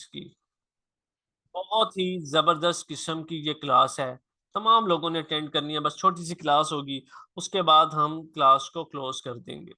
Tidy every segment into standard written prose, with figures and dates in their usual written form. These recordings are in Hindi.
की। बहुत ही जबरदस्त किस्म की ये क्लास है, तमाम लोगों ने अटेंड करनी है, बस छोटी सी क्लास होगी, उसके बाद हम क्लास को क्लोज कर देंगे।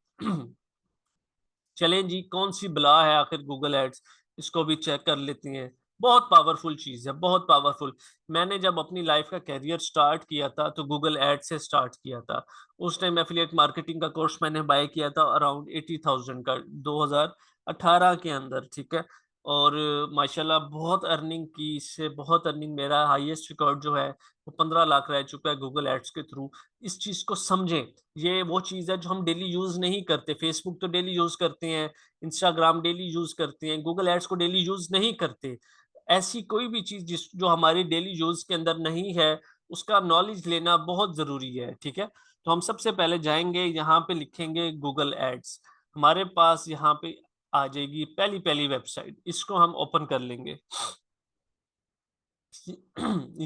चलें जी, कौन सी बला है आखिर गूगल एड्स, इसको भी चेक कर लेती हैं। बहुत पावरफुल चीज है, बहुत पावरफुल। मैंने जब अपनी लाइफ का कैरियर स्टार्ट किया था तो गूगल एड से स्टार्ट किया था। उस टाइम एफिलिएट मार्केटिंग का कोर्स मैंने बाय किया था अराउंड 80,000 का, 2018 के अंदर, ठीक है। और माशाल्लाह बहुत अर्निंग की इससे, बहुत अर्निंग। मेरा हाईएस्ट रिकॉर्ड जो है वो 15 लाख रह चुका है गूगल एड्स के थ्रू। इस चीज को समझें, ये वो चीज है जो हम डेली यूज नहीं करते। फेसबुक तो डेली यूज करते हैं, इंस्टाग्राम डेली यूज करते हैं, गूगल एड्स को डेली यूज नहीं करते। ऐसी कोई भी चीज जिस जो हमारी डेली यूज के अंदर नहीं है, उसका नॉलेज लेना बहुत जरूरी है, ठीक है। तो हम सबसे पहले जाएंगे, यहाँ पे लिखेंगे गूगल एड्स। हमारे पास यहाँ पे आ जाएगी पहली पहली वेबसाइट, इसको हम ओपन कर लेंगे।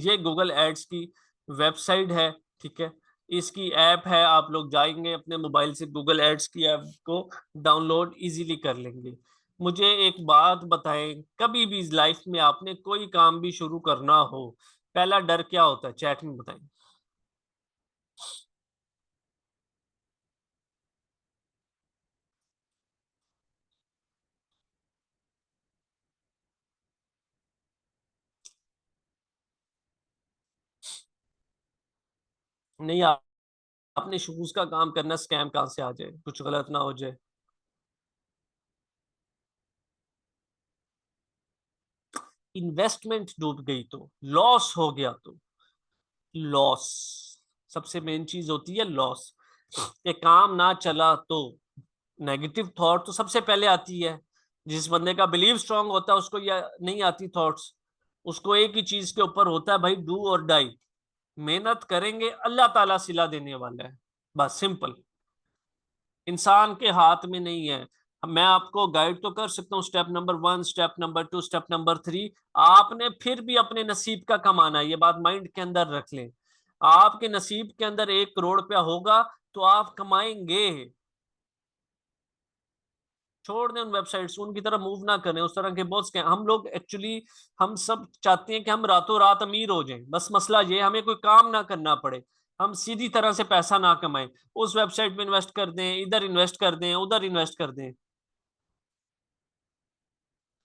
ये गूगल एड्स की वेबसाइट है, ठीक है। इसकी ऐप है, आप लोग जाएंगे अपने मोबाइल से गूगल एड्स की ऐप को डाउनलोड इजीली कर लेंगे। मुझे एक बात बताएं, कभी भी लाइफ में आपने कोई काम भी शुरू करना हो, पहला डर क्या होता है, चैट में बताएं। नहीं, आपने शूज का काम करना, स्कैम कहाँ से आ जाए, कुछ गलत ना हो जाए। इन्वेस्टमेंट डूब गई तो, लॉस हो गया तो, लॉस सबसे मेन चीज होती है, लॉस। ये काम ना चला तो नेगेटिव थॉट तो सबसे पहले आती है। जिस बंदे का बिलीव स्ट्रांग होता है उसको ये नहीं आती थॉट्स। उसको एक ही चीज के ऊपर होता है, भाई डू और डाई। मेहनत करेंगे, अल्लाह ताला सिला देने वाला है, बस सिंपल। इंसान के हाथ में नहीं है। मैं आपको गाइड तो कर सकता हूँ, step number 1, step number 2, step number 3। आपने फिर भी अपने नसीब का कमाना है, ये बात माइंड के अंदर रख लें। आपके नसीब के अंदर 1 करोड़ रुपया होगा तो आप कमाएंगे। छोड़ दें उन वेबसाइट्स, उनकी तरफ मूव ना करें। उस तरह के बहुत स्कैम हम लोग एक्चुअली, हम सब चाहते हैं कि हम रातों रात अमीर हो जाएं, बस मसला ये हमें कोई काम ना करना पड़े, हम सीधी तरह से पैसा ना कमाएं। उस वेबसाइट में इन्वेस्ट कर दें, इधर इन्वेस्ट कर दें, उधर इन्वेस्ट कर दें।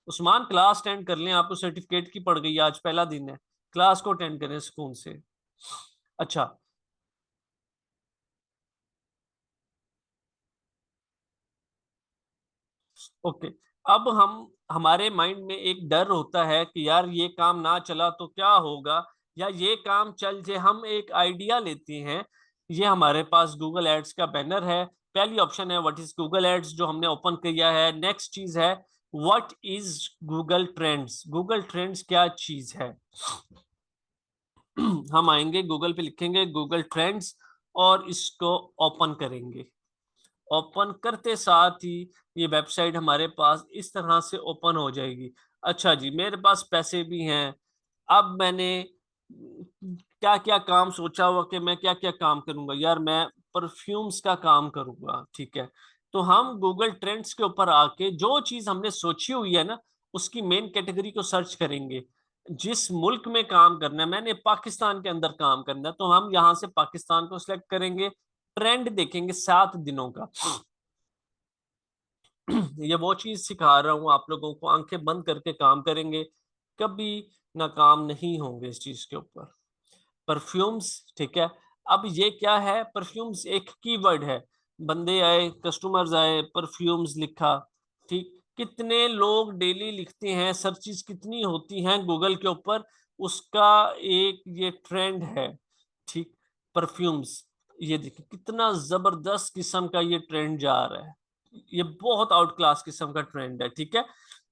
उस्मान, क्लास अटेंड कर लें, आपको सर्टिफिकेट की पड़ गई है, आज पहला दिन है, क्लास को अटेंड करें सुकून से। अच्छा, ओके। अब हम, हमारे माइंड में एक डर होता है कि यार ये काम ना चला तो क्या होगा, या ये काम चल जाए। हम एक आइडिया लेते हैं। ये हमारे पास गूगल एड्स का बैनर है। पहली ऑप्शन है व्हाट इज गूगल एड्स, जो हमने ओपन किया है। नेक्स्ट चीज है what is Google trends. Google trends क्या चीज है। हम आएंगे गूगल पे, लिखेंगे गूगल ट्रेंड्स और इसको ओपन करेंगे। ओपन करते साथ ही ये वेबसाइट हमारे पास इस तरह से ओपन हो जाएगी। अच्छा जी, मेरे पास पैसे भी हैं। अब मैंने क्या क्या काम सोचा हुआ कि मैं क्या क्या काम करूंगा, यार मैं परफ्यूम्स का काम करूंगा, ठीक है। तो हम गूगल ट्रेंड्स के ऊपर आके जो चीज हमने सोची हुई है ना, उसकी मेन कैटेगरी को सर्च करेंगे। जिस मुल्क में काम करना है, मैंने पाकिस्तान के अंदर काम करना है, तो हम यहाँ से पाकिस्तान को सिलेक्ट करेंगे। ट्रेंड देखेंगे 7 दिनों का। ये वो चीज सिखा रहा हूँ आप लोगों को, आंखें बंद करके काम करेंगे, कभी नाकाम नहीं होंगे इस चीज के ऊपर। परफ्यूम्स, ठीक है। अब ये क्या है, परफ्यूम्स एक कीवर्ड है। बंदे आए, कस्टमर्स आए, परफ्यूम्स लिखा, ठीक। कितने लोग डेली लिखते हैं, सर्चेस कितनी होती हैं गूगल के ऊपर, उसका एक ये ट्रेंड है, ठीक। परफ्यूम्स, ये देखिए कितना जबरदस्त किस्म का ये ट्रेंड जा रहा है। ये बहुत आउट क्लास किस्म का ट्रेंड है, ठीक है।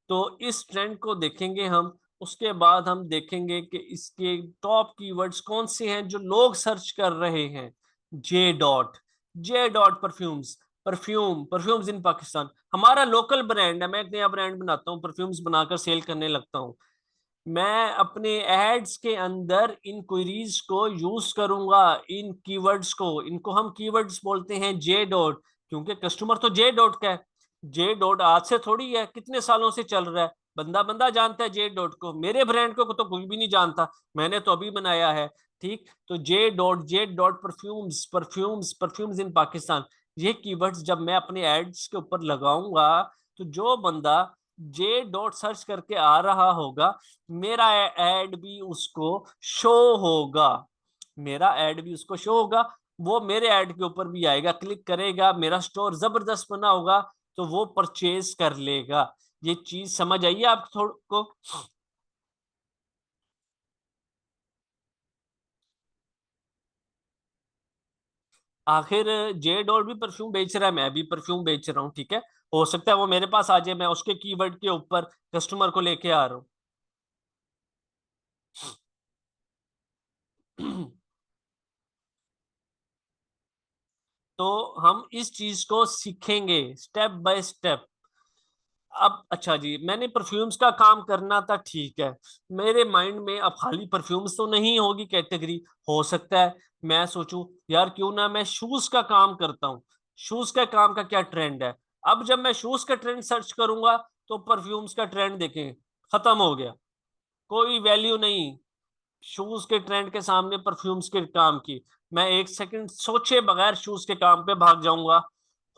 तो इस ट्रेंड को देखेंगे हम। उसके बाद हम देखेंगे कि इसके टॉप कीवर्ड्स कौन से हैं जो लोग सर्च कर रहे हैं। J dot, J dot perfumes, perfumes in Pakistan हमारा लोकल ब्रांड है। मैं एक नया ब्रांड बनाता हूँ, परफ्यूम्स बनाकर सेल करने लगता हूँ। मैं अपने एड्स के अंदर इन क्वेरीज को यूज करूंगा, इन कीवर्ड्स को, इनको हम कीवर्ड्स बोलते हैं जे डॉट, क्योंकि कस्टमर तो जे डॉट का है। जे डॉट आज से थोड़ी है, कितने सालों से चल रहा है। बंदा बंदा जानता है जे डॉट को, मेरे ब्रांड को तो कोई भी नहीं जानता, मैंने तो अभी बनाया है। ठीक, तो J dot perfumes perfumes perfumes in Pakistan, ये कीवर्ड्स जब मैं अपने एड्स के ऊपर लगाऊंगा, तो जो बंदा जे डॉट सर्च करके आ रहा होगा, मेरा एड भी उसको शो होगा, मेरा एड भी उसको शो होगा, वो मेरे ऐड के ऊपर भी आएगा, क्लिक करेगा, मेरा स्टोर जबरदस्त बना होगा, तो वो परचेज कर लेगा। ये चीज समझ आइए आप थोड़ को? आखिर जे डॉट भी परफ्यूम बेच रहा है, मैं भी परफ्यूम बेच रहा हूँ, ठीक है, हो सकता है वो मेरे पास आ जाए, मैं उसके कीवर्ड के ऊपर कस्टमर को लेके आ रहा हूँ। तो हम इस चीज को सीखेंगे स्टेप बाय स्टेप। अब अच्छा जी, मैंने परफ्यूम्स का काम करना था, ठीक है, मेरे माइंड में अब खाली परफ्यूम्स तो नहीं होगी कैटेगरी, हो सकता है मैं सोचूं यार क्यों ना मैं शूज का काम करता हूँ, शूज का काम का क्या ट्रेंड है। अब जब मैं शूज का ट्रेंड सर्च करूंगा, तो परफ्यूम्स का ट्रेंड देखें, खत्म हो गया, कोई वैल्यू नहीं शूज के ट्रेंड के सामने परफ्यूम्स के काम की। मैं एक सेकंड सोचे बगैर शूज के काम पे भाग जाऊंगा।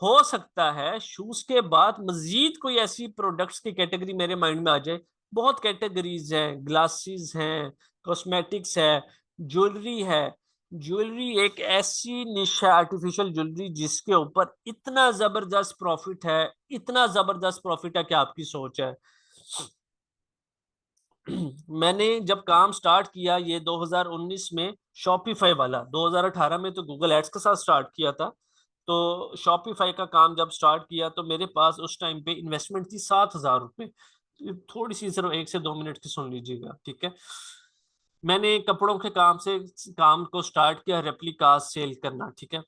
हो सकता है शूज के बाद मजीद कोई ऐसी प्रोडक्ट्स की कैटेगरी मेरे माइंड में आ जाए। बहुत कैटेगरीज हैं, ग्लासेस हैं, कॉस्मेटिक्स है, ज्वेलरी है। ज्वेलरी एक ऐसी निश है, आर्टिफिशियल ज्वेलरी, जिसके ऊपर इतना जबरदस्त प्रॉफिट है, इतना जबरदस्त प्रॉफिट है कि आपकी सोच है। मैंने जब काम स्टार्ट किया ये 2019 में, शॉपिफाई वाला, 2018 में तो गूगल एड्स के साथ स्टार्ट किया था। तो शॉपिफाई का काम जब स्टार्ट किया, तो मेरे पास उस टाइम पे इन्वेस्टमेंट थी 7,000 रुपये। थोड़ी सी, सिर्फ 1 से 2 मिनट की सुन लीजिएगा, ठीक है। मैंने कपड़ों के काम से काम को स्टार्ट किया, रेप्लिका सेल करना, ठीक है।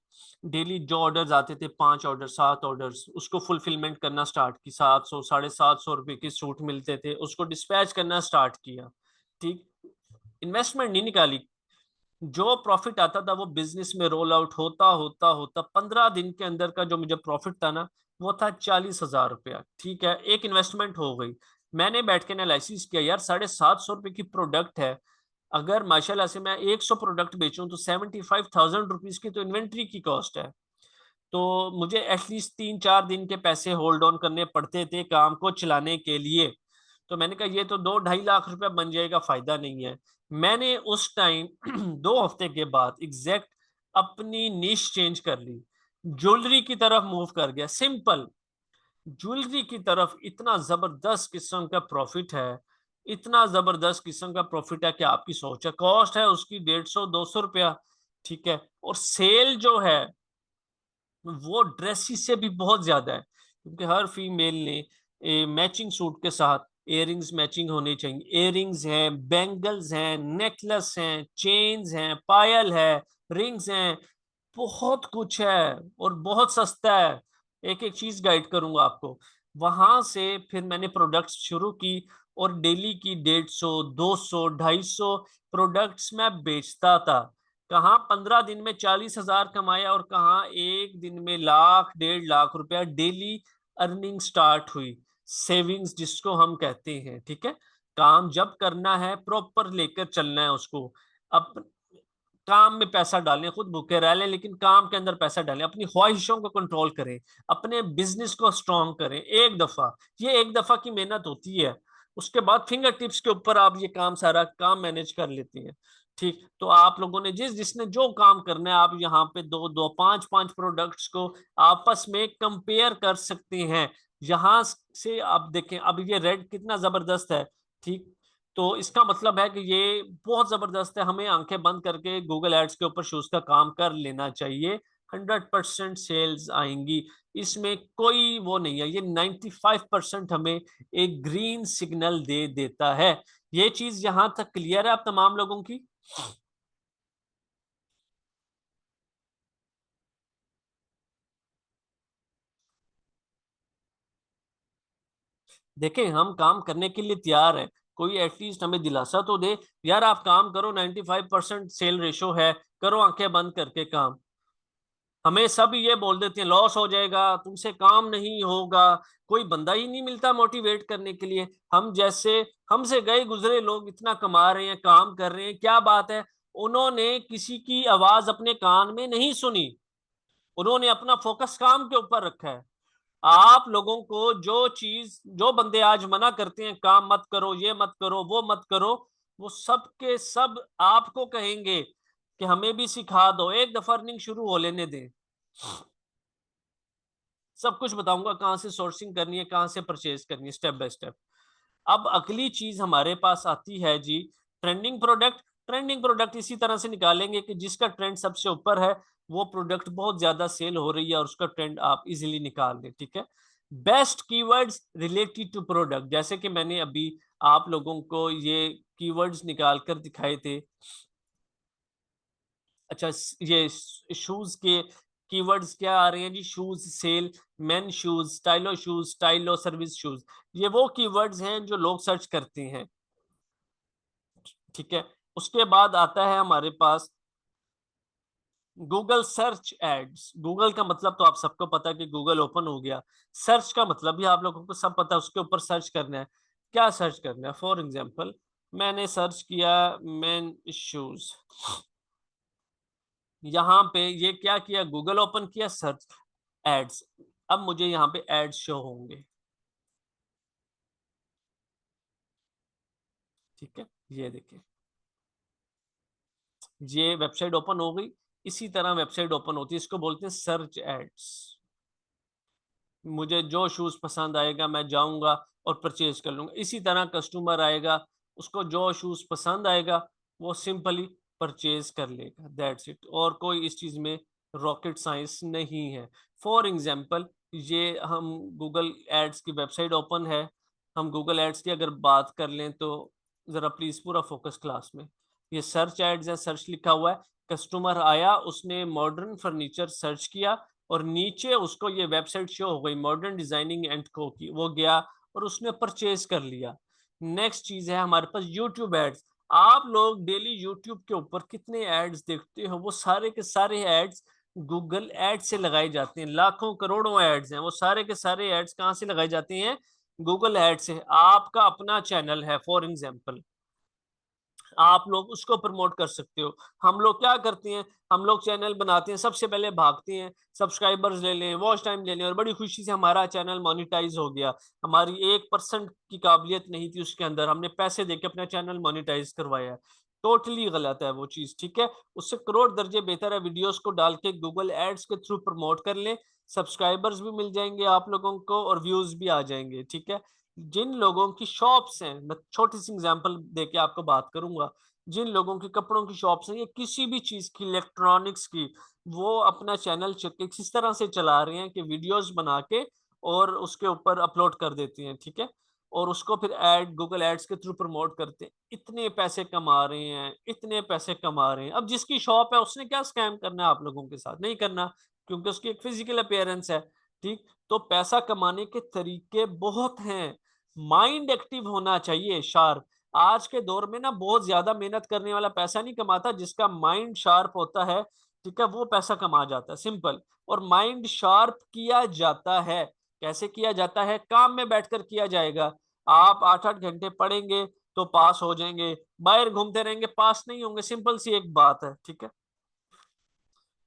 डेली जो ऑर्डर्स आते थे, 5 ऑर्डर 7 ऑर्डर्स, उसको फुलफिलमेंट करना स्टार्ट की, 700 750 रुपए के सूट मिलते थे, उसको डिस्पैच करना स्टार्ट किया। ठीक, इन्वेस्टमेंट नहीं निकाली, जो प्रॉफिट आता था वो बिजनेस में रोल आउट होता होता होता 15 दिन के अंदर का जो मुझे प्रॉफिट था ना, वो था 40,000 रुपया। ठीक है, एक इन्वेस्टमेंट हो गई। मैंने बैठ के एनालिसिस किया, यार 750 रुपए की प्रोडक्ट है, अगर माशाल्लाह से मैं 100 प्रोडक्ट बेचूं, तो 75,000 रुपीज की तो इन्वेंट्री की कॉस्ट है। तो मुझे एटलीस्ट 3 4 दिन के पैसे होल्ड ऑन करने पड़ते थे काम को चलाने के लिए। तो मैंने कहा ये तो 2 2.5 लाख रुपया बन जाएगा, फायदा नहीं है। मैंने उस टाइम 2 हफ्ते के बाद एग्जैक्ट अपनी निश चेंज कर ली, ज्वेलरी की तरफ मूव कर गया, सिंपल ज्वेलरी की तरफ। इतना जबरदस्त किस्म का प्रॉफिट है, इतना जबरदस्त किस्म का प्रॉफिट है कि आपकी सोच है, कॉस्ट है उसकी 150 200 रुपया, ठीक है, और सेल जो है वो ड्रेसेस से भी बहुत ज्यादा है, क्योंकि हर फीमेल ने मैचिंग सूट के साथ इयररिंग्स मैचिंग होने चाहिए, इयररिंग्स हैं, बैंगल्स हैं, नेकलेस हैं, चेन्स हैं, पायल है, रिंग्स हैं, बहुत कुछ है, और बहुत सस्ता है। एक एक चीज गाइड करूंगा आपको। वहां से फिर मैंने प्रोडक्ट्स शुरू की, और डेली की 150 200 250 प्रोडक्ट्स मैं बेचता था। कहाँ 15 दिन में 40,000 कमाया, और कहाँ एक दिन में 1 लाख 1.5 लाख रुपया डेली अर्निंग स्टार्ट हुई। सेविंग्स जिसको हम कहते हैं, ठीक है। काम जब करना है प्रॉपर लेकर चलना है उसको। अब काम में पैसा डालें, खुद भूखे रह लें, लेकिन काम के अंदर पैसा डालें, अपनी ख्वाहिशों को कंट्रोल करें, अपने बिजनेस को स्ट्रॉन्ग करें। एक दफा, ये एक दफा की मेहनत होती है, उसके बाद फिंगर टिप्स के ऊपर आप ये काम, सारा काम मैनेज कर लेते हैं। ठीक, तो आप लोगों ने जिसने जो काम करना है, आप यहाँ पे दो दो 5 5 प्रोडक्ट्स को आपस में कंपेयर कर सकते हैं। यहां से आप देखें, अब ये रेड कितना जबरदस्त है। ठीक, तो इसका मतलब है कि ये बहुत जबरदस्त है, हमें आंखें बंद करके गूगल एड्स के ऊपर शूज का काम कर लेना चाहिए। 100% सेल्स आएंगी, इसमें कोई वो नहीं है। ये 95% हमें एक ग्रीन सिग्नल दे देता है। ये चीज यहां तक क्लियर है आप तमाम लोगों की? देखें, हम काम करने के लिए तैयार हैं, कोई एटलीस्ट हमें दिलासा तो दे, यार आप काम करो, 95% सेल रेशो है, करो आंखें बंद करके काम। हमें सब ये बोल देते हैं लॉस हो जाएगा, तुमसे काम नहीं होगा, कोई बंदा ही नहीं मिलता मोटिवेट करने के लिए। हम जैसे हमसे गए गुजरे लोग इतना कमा रहे हैं, काम कर रहे हैं, क्या बात है, उन्होंने किसी की आवाज अपने कान में नहीं सुनी, उन्होंने अपना फोकस काम के ऊपर रखा है। आप लोगों को जो चीज, जो बंदे आज मना करते हैं काम मत करो, ये मत करो, वो मत करो, वो सब के सब आपको कहेंगे कि हमें भी सिखा दो, एक दफा अर्निंग शुरू हो लेने दें, सब कुछ बताऊंगा, कहां से सोर्सिंग करनी है, कहां से परचेज करनी है, स्टेप बाय स्टेप। अब अगली चीज हमारे पास आती है जी, ट्रेंडिंग प्रोडक्ट। ट्रेंडिंग प्रोडक्ट इसी तरह से निकालेंगे कि जिसका ट्रेंड सबसे ऊपर है, वो प्रोडक्ट बहुत ज्यादा सेल हो रही है और उसका ट्रेंड आप इजीली निकाल दें, ठीक है। Best keywords related to product, जैसे कि मैंने अभी आप लोगों को ये कीवर्ड्स निकाल कर दिखाए थे। अच्छा, ये शूज के कीवर्ड्स क्या आ रहे हैं जी, shoes sale, men shoes, Stylo Service shoes, ये वो कीवर्ड्स हैं जो लोग सर्च करते हैं, ठीक है। उसके बाद आता है हमारे पास गूगल सर्च एड्स। गूगल का मतलब तो आप सबको पता है कि गूगल ओपन हो गया, सर्च का मतलब भी आप लोगों को सब पता है, उसके ऊपर सर्च करना है। क्या सर्च करना है, फॉर एग्जाम्पल मैंने सर्च किया मेन शूज, यहाँ पे ये क्या किया, गूगल ओपन किया, सर्च एड्स, अब मुझे यहाँ पे एड्स शो होंगे, ठीक है। ये देखिए, ये वेबसाइट ओपन हो गई, इसी तरह वेबसाइट ओपन होती है, इसको बोलते हैं सर्च एड्स। मुझे जो शूज पसंद आएगा मैं जाऊंगा और परचेज कर लूंगा, इसी तरह कस्टमर आएगा, उसको जो शूज पसंद आएगा वो सिंपली परचेज कर लेगा, दैट्स इट। और कोई इस चीज में रॉकेट साइंस नहीं है। फॉर एग्जाम्पल, ये हम गूगल एड्स की वेबसाइट ओपन है, हम गूगल एड्स की अगर बात कर लें तो जरा प्लीज पूरा फोकस क्लास में, ये सर्च एड्स है, सर्च लिखा हुआ है, कस्टमर आया, उसने मॉडर्न फर्नीचर सर्च किया और नीचे उसको ये वेबसाइट शो हो गई मॉडर्न डिजाइनिंग एंड को की, वो गया और उसने परचेज कर लिया। नेक्स्ट चीज है हमारे पास यूट्यूब एड्स। आप लोग डेली यूट्यूब के ऊपर कितने एड्स देखते हो, वो सारे के सारे एड्स गूगल एड्स से लगाए जाते हैं, लाखों करोड़ों एड्स हैं, वो सारे के सारे एड्स कहाँ से लगाए जाते हैं, गूगल एड्स से। आपका अपना चैनल है फॉर एग्जाम्पल, आप लोग उसको प्रमोट कर सकते हो। हम लोग क्या करते हैं, हम लोग चैनल बनाते हैं, सबसे पहले भागते हैं सब्सक्राइबर्स ले लें, वॉच टाइम ले लें, और बड़ी खुशी से हमारा चैनल मोनिटाइज हो गया। हमारी 1% की काबिलियत नहीं थी उसके अंदर, हमने पैसे देके अपना चैनल मोनिटाइज करवाया है। टोटली गलत है वो चीज, ठीक है। उससे करोड़ दर्जे बेहतर है वीडियोस को डाल के गूगल एड्स के थ्रू प्रमोट कर लें, सब्सक्राइबर्स भी मिल जाएंगे आप लोगों को और व्यूज भी आ जाएंगे, ठीक है। जिन लोगों की शॉप्स हैं, मैं छोटी सी एग्जांपल देके आपको बात करूंगा, जिन लोगों की कपड़ों की शॉप्स हैं या किसी भी चीज की, इलेक्ट्रॉनिक्स की, वो अपना चैनल किस तरह से चला रहे हैं कि वीडियोस बना के और उसके ऊपर अपलोड कर देते हैं, ठीक है, और उसको फिर एड गूगल एड्स के थ्रू प्रमोट करते हैं, इतने पैसे कमा रहे हैं, इतने पैसे कमा रहे हैं। अब जिसकी शॉप है उसने क्या स्कैम करना है आप लोगों के साथ, नहीं करना, क्योंकि उसकी एक फिजिकल अपीयरेंस है, ठीक। तो पैसा कमाने के तरीके बहुत हैं, माइंड एक्टिव होना चाहिए, शार्प। आज के दौर में ना बहुत ज्यादा मेहनत करने वाला पैसा नहीं कमाता, जिसका माइंड शार्प होता है, ठीक है, वो पैसा कमा जाता है, सिंपल। और माइंड शार्प किया जाता है, कैसे किया जाता है, काम में बैठकर किया जाएगा। आप 8-8 घंटे पढ़ेंगे तो पास हो जाएंगे, बाहर घूमते रहेंगे पास नहीं होंगे, सिंपल सी एक बात है, ठीक है।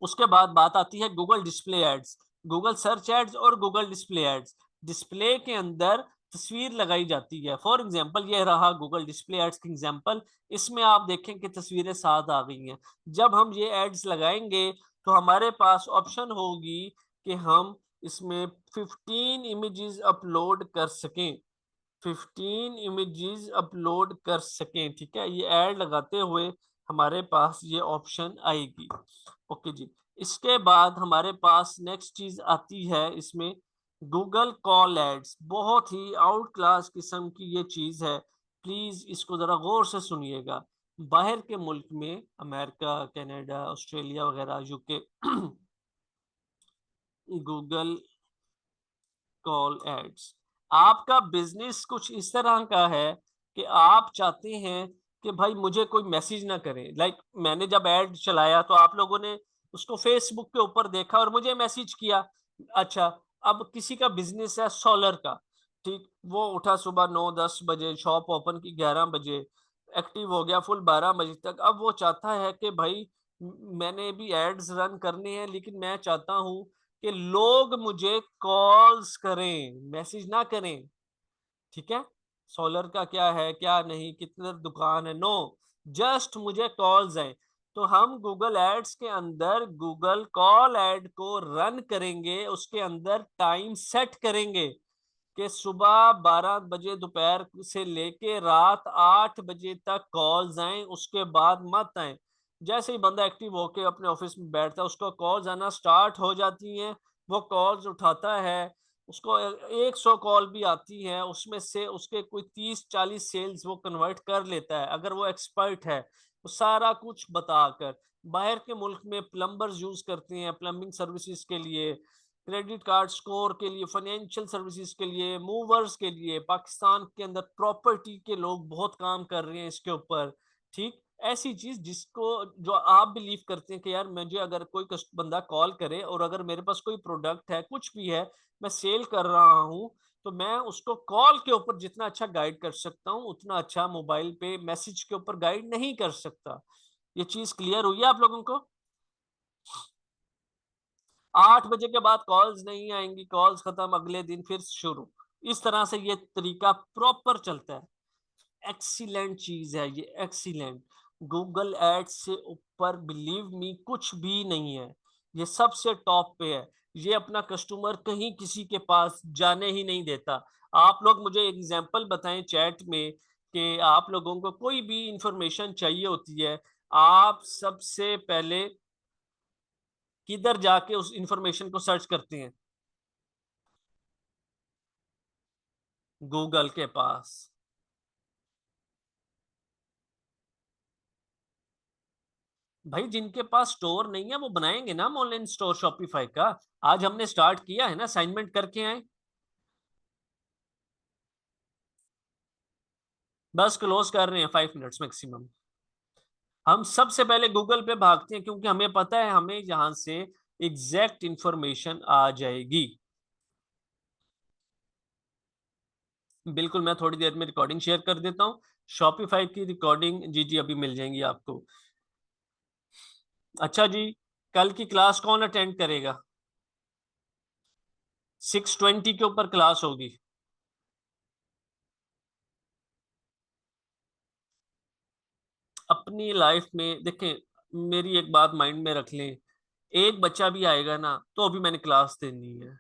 उसके बाद बात आती है Google display ads, Google search ads और गूगल डिस्प्ले एड्स। डिस्प्ले के अंदर तस्वीर लगाई जाती है, फॉर एग्जांपल ये रहा गूगल डिस्प्ले एड्स की एग्जांपल, इसमें आप देखें कि तस्वीरें साथ आ गई हैं। जब हम ये एड्स लगाएंगे तो हमारे पास ऑप्शन होगी कि हम इसमें 15 इमेजेस अपलोड कर सकें, 15 इमेजेस अपलोड कर सकें, ठीक है। ये ऐड लगाते हुए हमारे पास ये ऑप्शन आएगी, ओके जी। इसके बाद हमारे पास नेक्स्ट चीज आती है इसमें गूगल कॉल एड्स, बहुत ही आउट क्लास किस्म की ये चीज है, प्लीज इसको जरा गौर से सुनिएगा। बाहर के मुल्क में, अमेरिका, कनाडा, ऑस्ट्रेलिया वगैरह, यूके, गूगल कॉल एड्स, आपका बिजनेस कुछ इस तरह का है कि आप चाहते हैं कि भाई मुझे कोई मैसेज ना करे, लाइक मैंने जब ऐड चलाया तो आप लोगों ने उसको फेसबुक के ऊपर देखा और मुझे मैसेज किया। अच्छा, अब किसी का बिजनेस है सोलर का, ठीक, वो उठा सुबह 9-10 बजे, शॉप ओपन की 11 बजे, एक्टिव हो गया फुल 12 बजे तक। अब वो चाहता है कि भाई मैंने भी एड्स रन करने हैं, लेकिन मैं चाहता हूँ कि लोग मुझे कॉल्स करें, मैसेज ना करें। ठीक है, सोलर का क्या है, क्या नहीं, कितने दुकान है, नो, जस्ट मुझे कॉल्स आए। तो हम गूगल एड्स के अंदर गूगल कॉल एड को रन करेंगे, उसके अंदर टाइम सेट करेंगे कि सुबह 12 बजे दोपहर से लेके रात 8 बजे तक कॉल्स आए, उसके बाद मत आए। जैसे ही बंदा एक्टिव होके अपने ऑफिस में बैठता है, उसको कॉल्स आना स्टार्ट हो जाती हैं, वो कॉल्स उठाता है। उसको 100 कॉल भी आती है, उसमें से उसके कोई 30-40 सेल्स वो कन्वर्ट कर लेता है, अगर वो एक्सपर्ट है। वो सारा कुछ बताकर, बाहर के मुल्क में प्लम्बर्स यूज करते हैं प्लम्बिंग सर्विसेज के लिए, क्रेडिट कार्ड स्कोर के लिए, फाइनेंशियल सर्विसेज के लिए, मूवर्स के लिए, पाकिस्तान के अंदर प्रॉपर्टी के लोग बहुत काम कर रहे हैं इसके ऊपर। ठीक, ऐसी चीज जिसको, जो आप बिलीव करते हैं कि यार मुझे अगर कोई बंदा कॉल करे और अगर मेरे पास कोई प्रोडक्ट है, कुछ भी है, मैं सेल कर रहा हूं, तो मैं उसको कॉल के ऊपर जितना अच्छा गाइड कर सकता हूं, उतना अच्छा मोबाइल पे मैसेज के ऊपर गाइड नहीं कर सकता। ये चीज क्लियर हुई है आप लोगों को? 8 बजे के बाद कॉल्स नहीं आएंगी, कॉल्स खत्म, अगले दिन फिर शुरू। इस तरह से ये तरीका प्रॉपर चलता है। एक्सीलेंट चीज है ये, एक्सीलेंट। गूगल एड्स से ऊपर बिलीव मी कुछ भी नहीं है, ये सबसे टॉप पे है। ये अपना कस्टमर कहीं किसी के पास जाने ही नहीं देता। आप लोग मुझे एग्जांपल बताएं चैट में कि आप लोगों को कोई भी इंफॉर्मेशन चाहिए होती है, आप सबसे पहले किधर जाके उस इंफॉर्मेशन को सर्च करते हैं? गूगल के पास। भाई जिनके पास स्टोर नहीं है वो बनाएंगे ना ऑनलाइन स्टोर शॉपिफाई का। आज हमने स्टार्ट किया है ना, असाइनमेंट करके आए, बस क्लोज कर रहे हैं 5 मिनट्स मैक्सिमम। हम सबसे पहले गूगल पे भागते हैं क्योंकि हमें पता है हमें यहाँ से एग्जैक्ट इंफॉर्मेशन आ जाएगी। बिल्कुल, मैं थोड़ी देर में रिकॉर्डिंग शेयर कर देता हूँ। शॉपिफाई की रिकॉर्डिंग, जी जी, अभी मिल जाएंगी आपको। अच्छा जी, कल की क्लास कौन अटेंड करेगा? 6:20 के ऊपर क्लास होगी। अपनी लाइफ में देखें, मेरी एक बात माइंड में रख लें, एक बच्चा भी आएगा ना तो अभी मैंने क्लास देनी है।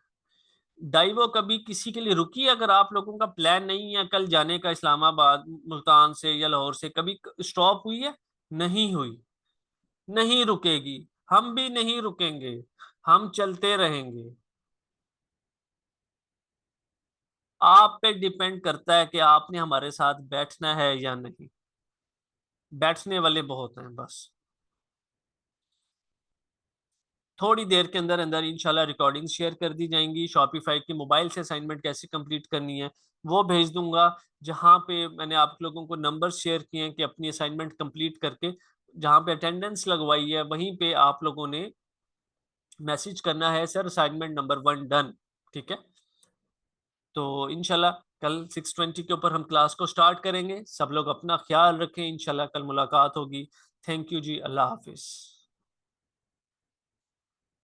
डाइवो कभी किसी के लिए रुकी है? अगर आप लोगों का प्लान नहीं है कल जाने का इस्लामाबाद, मुल्तान से या लाहौर से, कभी स्टॉप हुई है? नहीं हुई, नहीं रुकेगी। हम भी नहीं रुकेंगे, हम चलते रहेंगे। आप पे डिपेंड करता है कि आपने हमारे साथ बैठना है या नहीं। बैठने वाले बहुत हैं बस। थोड़ी देर के अंदर अंदर इंशाल्लाह रिकॉर्डिंग शेयर कर दी जाएंगी। शॉपिफाई की मोबाइल से असाइनमेंट कैसे कंप्लीट करनी है वो भेज दूंगा। जहां पे मैंने आप लोगों को नंबर शेयर किए हैं कि अपनी असाइनमेंट कंप्लीट करके जहां पे अटेंडेंस लगवाई है, वहीं पे आप लोगों ने मैसेज करना है, सर असाइनमेंट नंबर 1 डन। ठीक है, तो इंशाल्लाह कल 6:20 के ऊपर हम क्लास को स्टार्ट करेंगे। सब लोग अपना ख्याल रखें, इंशाल्लाह कल मुलाकात होगी। थैंक यू जी, अल्लाह हाफिज।